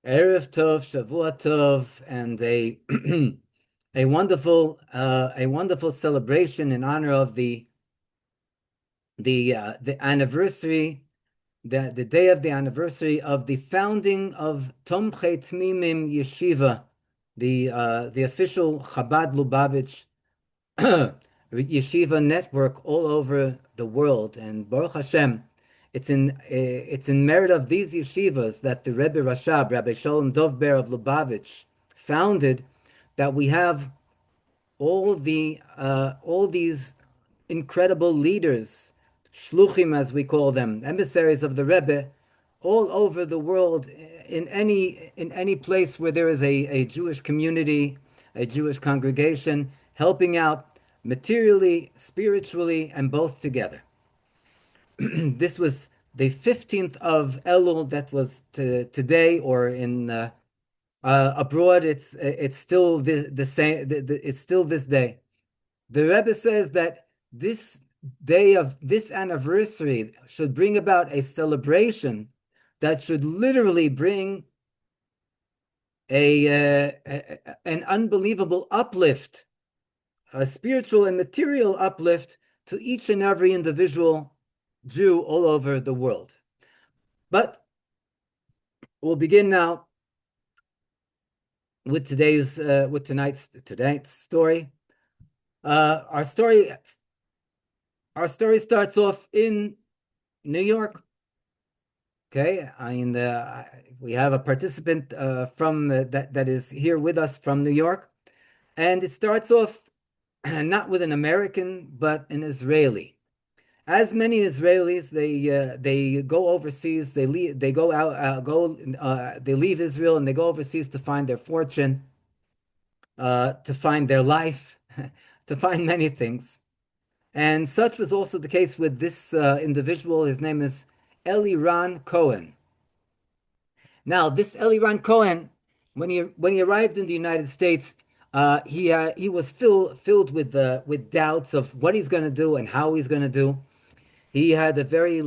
Erev Tov, Shavua Tov, and a a wonderful celebration in honor of the anniversary, the day of the anniversary of the founding of Tomchei Tmimim Yeshiva, the official Chabad Lubavitch yeshiva network all over the world. And Baruch Hashem, it's in merit of these yeshivas that the Rebbe Rashab, Rabbi Shalom Dovber of Lubavitch, founded, that we have all these incredible leaders, shluchim as we call them, emissaries of the Rebbe, all over the world, in any place where there is a Jewish community, a Jewish congregation, helping out materially, spiritually, and both together. This was the 15th of Elul, that was today, or in abroad, it's still the same. It's still this day. The Rebbe says that this day of this anniversary should bring about a celebration that should literally bring an unbelievable uplift, a spiritual and material uplift to each and every individual Jew all over the world. But we'll begin now with tonight's story. Our story starts off in New York. Okay, we have a participant from that is here with us from New York, and it starts off not with an American but an Israeli. As many Israelis, they go overseas. They leave Israel and they go overseas to find their fortune, to find their life, to find many things. And such was also the case with this individual. His name is Eliran Cohen. Now, this Eliran Cohen, when he arrived in the United States, he was filled with doubts of what he's going to do and how he's going to do. He had a very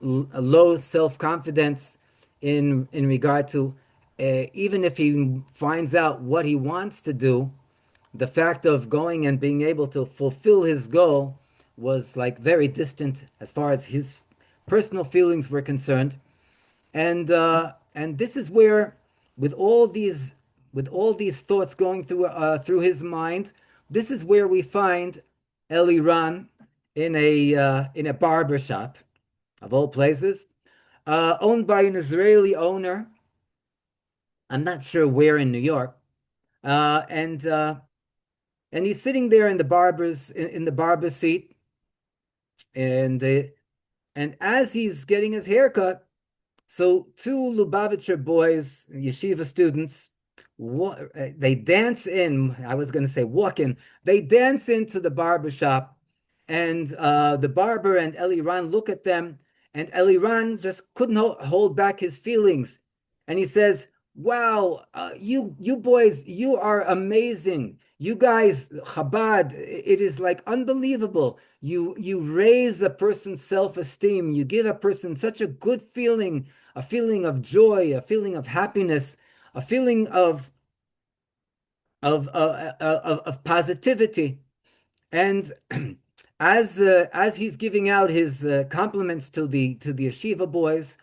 low self-confidence in regard to even if he finds out what he wants to do, the fact of going and being able to fulfill his goal was like very distant as far as his personal feelings were concerned. And this is where, with all these thoughts going through his mind, this is where we find Eliran in a barber shop, of all places, owned by an Israeli owner. I'm not sure where in New York, and he's sitting there in the barber seat, and as he's getting his haircut, so two Lubavitcher boys, yeshiva students, they dance in. I was going to say walk in. They dance into the barber shop, and the barber and Eliran look at them, and Eliran just couldn't hold back his feelings, and he says, "Wow, you boys, you are amazing. You guys, Chabad, it is like unbelievable. You raise a person's self-esteem. You give a person such a good feeling, a feeling of joy, a feeling of happiness, a feeling of positivity." And as he's giving out his compliments to the yeshiva boys,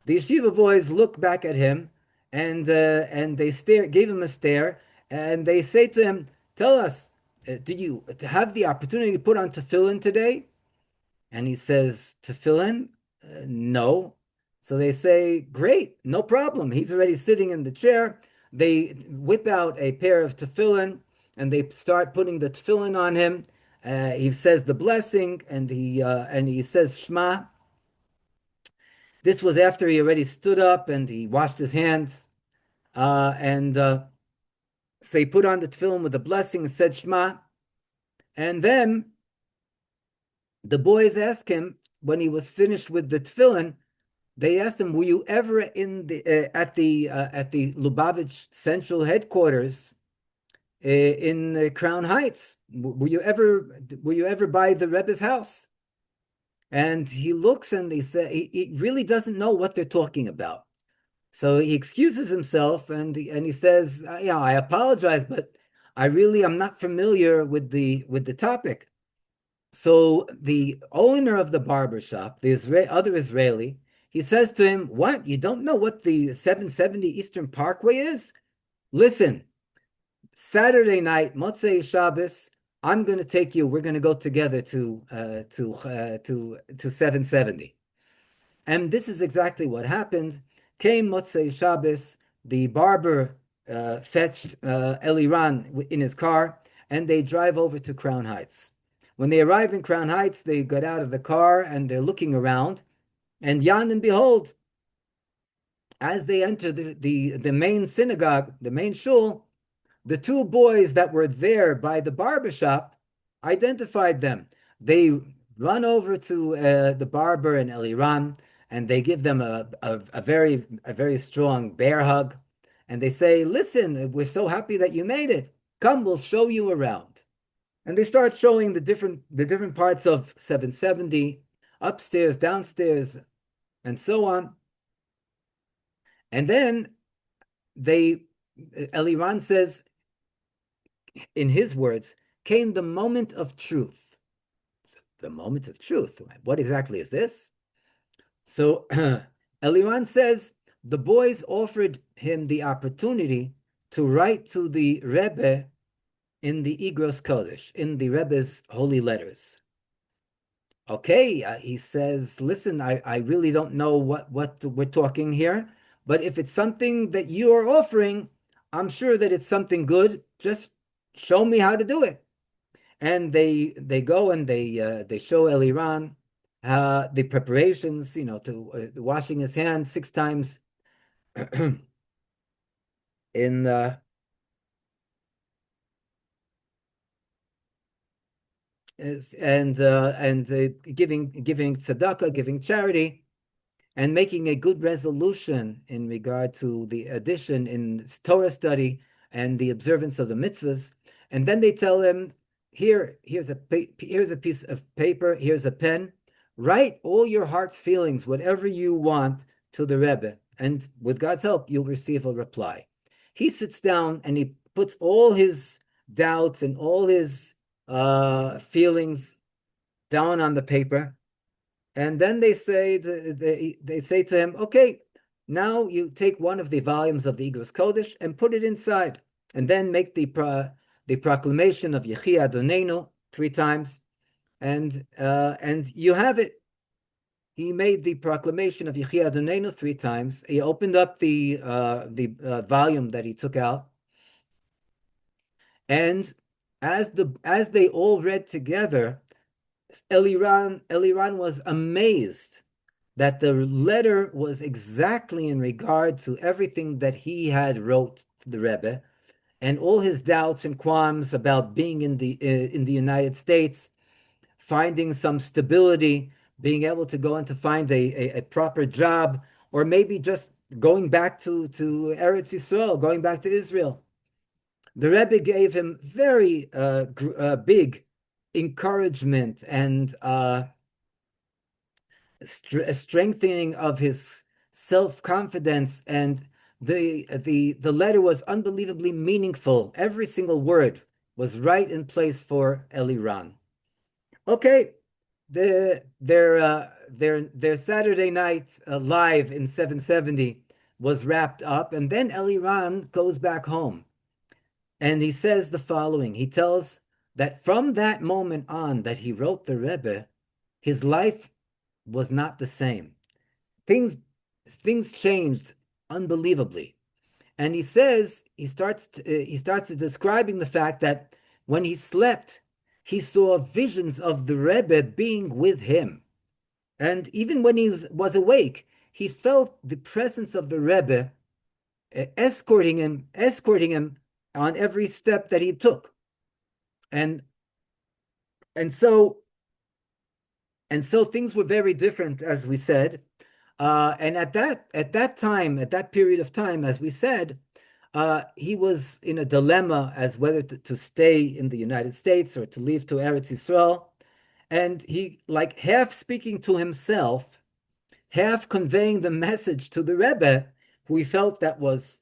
the yeshiva boys look back at him, and they gave him a stare, and they say to him, "Tell us, did you have the opportunity to put on tefillin today?" And he says, "Tefillin? No." So they say, "Great, no problem." He's already sitting in the chair. They whip out a pair of tefillin, and they start putting the tefillin on him. He says the blessing, and he says Shema. This was after he already stood up and he washed his hands, so he put on the tefillin with the blessing and said Shema. And then the boys asked him, when he was finished with the tefillin, they asked him, "Were you ever at the Lubavitch central headquarters in Crown Heights? Were you ever by the Rebbe's house?" And he looks and he really doesn't know what they're talking about. So he excuses himself and he says, "Yeah, I apologize, but I really am not familiar with the topic." So the owner of the barber shop, the other Israeli, he says to him, "What? You don't know what the 770 Eastern Parkway is? Listen, Saturday night, Motzei Shabbos, I'm going to take you. We're going to go together to 770." And this is exactly what happened. Came Motzei Shabbos, the barber fetched Eliran in his car, and they drive over to Crown Heights. When they arrive in Crown Heights, they get out of the car and they're looking around. And yan and behold, as they enter the main synagogue, the main shul, the two boys that were there by the barbershop identified them. They run over to the barber and Eliran, and they give them a very strong bear hug, and they say, "Listen, we're so happy that you made it. Come, we'll show you around." And they start showing the different parts of 770, upstairs, downstairs, and so on. And then they Eliran says, in his words, came the moment of truth. So the moment of truth. What exactly is this? So Eliran says the boys offered him the opportunity to write to the Rebbe in the Igros Kodesh, in the Rebbe's holy letters. Okay, he says, "Listen, I really don't know what we're talking here, but if it's something that you are offering, I'm sure that it's something good. Just show me how to do it." And they go and they show Eliran the preparations, to washing his hands 6 times in and giving tzedakah, giving charity, and making a good resolution in regard to the addition in Torah study and the observance of the mitzvahs. And then they tell him, here's a piece of paper, here's a pen, write all your heart's feelings, whatever you want, to the Rebbe, and with God's help, you'll receive a reply. He sits down and he puts all his doubts and all his feelings down on the paper. And then they say to him, "Okay, now you take one of the volumes of the Igros Kodesh and put it inside, and then make the proclamation of Yehi Adonenu 3 times, and you have it." He made the proclamation of Yehi Adonenu 3 times. He opened up the volume that he took out, and as they all read together, Eliran was amazed that the letter was exactly in regard to everything that he had wrote to the Rebbe, and all his doubts and qualms about being in the United States, finding some stability, being able to go and to find a proper job, or maybe just going back to Eretz Yisrael, going back to Israel. The Rebbe gave him very big encouragement and strengthening of his self-confidence, and the letter was unbelievably meaningful. Every single word was right in place for Eliran. Okay, their Saturday night live in 770 was wrapped up, and then Eliran goes back home, and he says the following. He tells that from that moment on that he wrote the Rebbe, his life was not the same. Things changed unbelievably. And he says he starts describing the fact that when he slept, he saw visions of the Rebbe being with him. And even when he was awake, he felt the presence of the Rebbe escorting him on every step that he took. And and so and so things were very different, as we said. And at that period of time, as we said, he was in a dilemma as whether to stay in the United States or to leave to Eretz Yisrael. And he, like, half speaking to himself, half conveying the message to the Rebbe, who he felt that was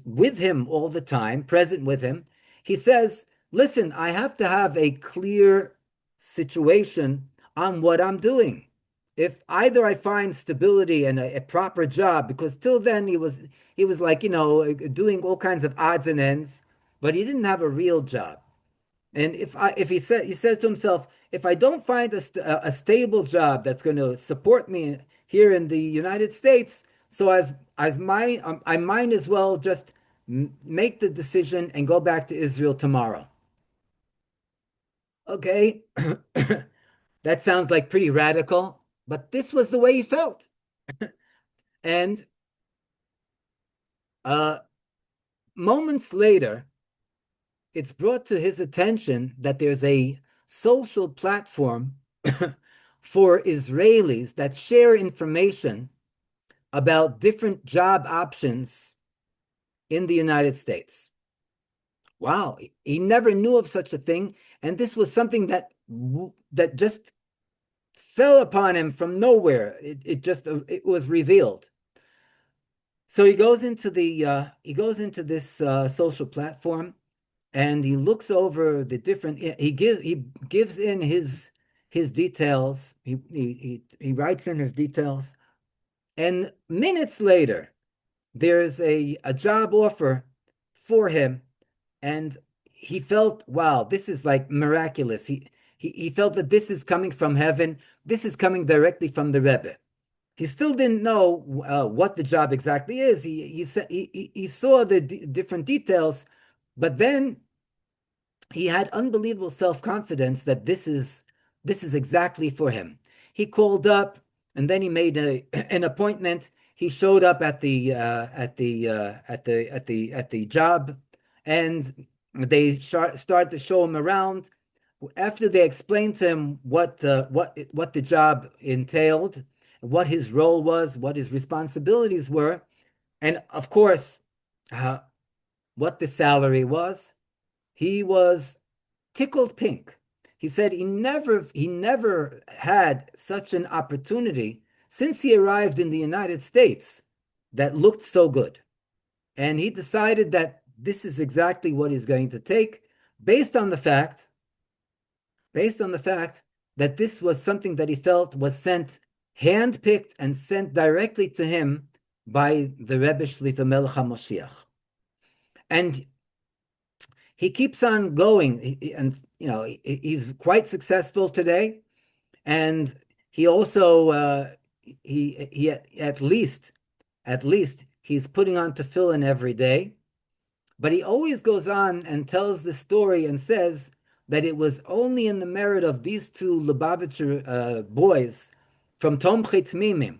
with him all the time, present with him. He says, "Listen, I have to have a clear situation on what I'm doing. If either I find stability and a proper job, because till then he was like, doing all kinds of odds and ends, but he didn't have a real job. And if he says to himself, if I don't find a stable job that's going to support me here in the United States, so I might as well just make the decision and go back to Israel tomorrow." Okay, that sounds like pretty radical, but this was the way he felt. And uh, moments later, it's brought to his attention that there's a social platform for Israelis that share information about different job options in the United States. Wow, he never knew of such a thing, and this was something that just fell upon him from nowhere. It was revealed. So he goes into this social platform, and he looks over the different. He gives in his details. He writes in his details, and minutes later, there's a job offer for him, and he felt, wow, this is like miraculous. He felt that this is coming from heaven. This is coming directly from the Rebbe. He still didn't know what the job exactly is. He saw the different details, but then he had unbelievable self-confidence that this is exactly for him. He called up, and then he made an appointment. He showed up at the job, and they start to show him around. After they explained to him what the job entailed, what his role was, what his responsibilities were, and of course, uh, what the salary was, he was tickled pink. He said he never had such an opportunity since he arrived in the United States that looked so good. And he decided that this is exactly what he's going to take based on the fact based on the fact that this was something that he felt was sent, handpicked and sent directly to him by the Rebbe Shlita Melech Ha'Moshiach. And he keeps on going, and he's quite successful today. And he also he at least he's putting on tefillin every day. But he always goes on and tells the story and says that it was only in the merit of these two Lubavitcher boys from Tomchei Tmimim,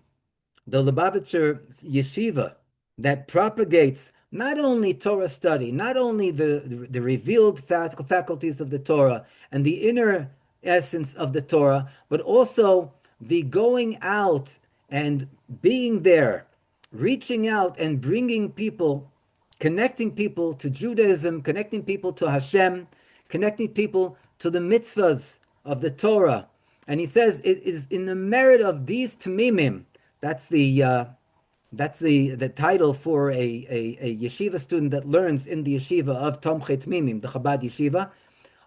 the Lubavitcher yeshiva, that propagates not only Torah study, not only the revealed faculties of the Torah and the inner essence of the Torah, but also the going out and being there, reaching out and bringing people, connecting people to Judaism, connecting people to Hashem, connecting people to the mitzvahs of the Torah. And he says it is in the merit of these Tamimim. That's the title for a yeshiva student that learns in the yeshiva of Tomchei Tmimim, the Chabad yeshiva.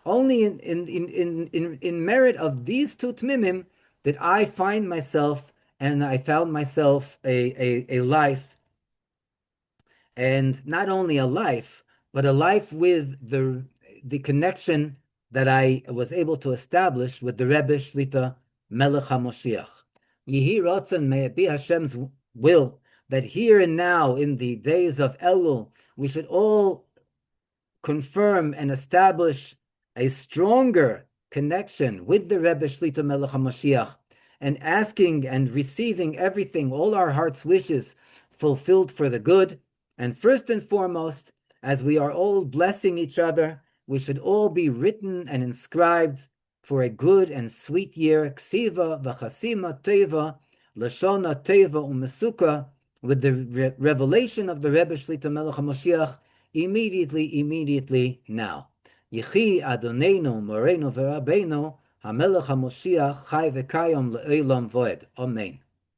Only in merit of these two Tmimim did I find myself, and I found myself a life, and not only a life, but a life with the connection that I was able to establish with the Rebbe Shlita Melech Ha'Moshiach. Yehi Ratzon, may it be Hashem's will that here and now, in the days of Elul, we should all confirm and establish a stronger connection with the Rebbe Shlita Melech HaMashiach, and asking and receiving everything, all our heart's wishes, fulfilled for the good. And first and foremost, as we are all blessing each other, we should all be written and inscribed for a good and sweet year, Ksiva v'chasima teva, lashona teva umesuka, with the revelation of the Rebbe Shlita Melech HaMashiach immediately now. Yechi Adonenu Morenu v'Rabbeinu HaMelech HaMashiach Chai v'Kayom le'olam voed. Amen.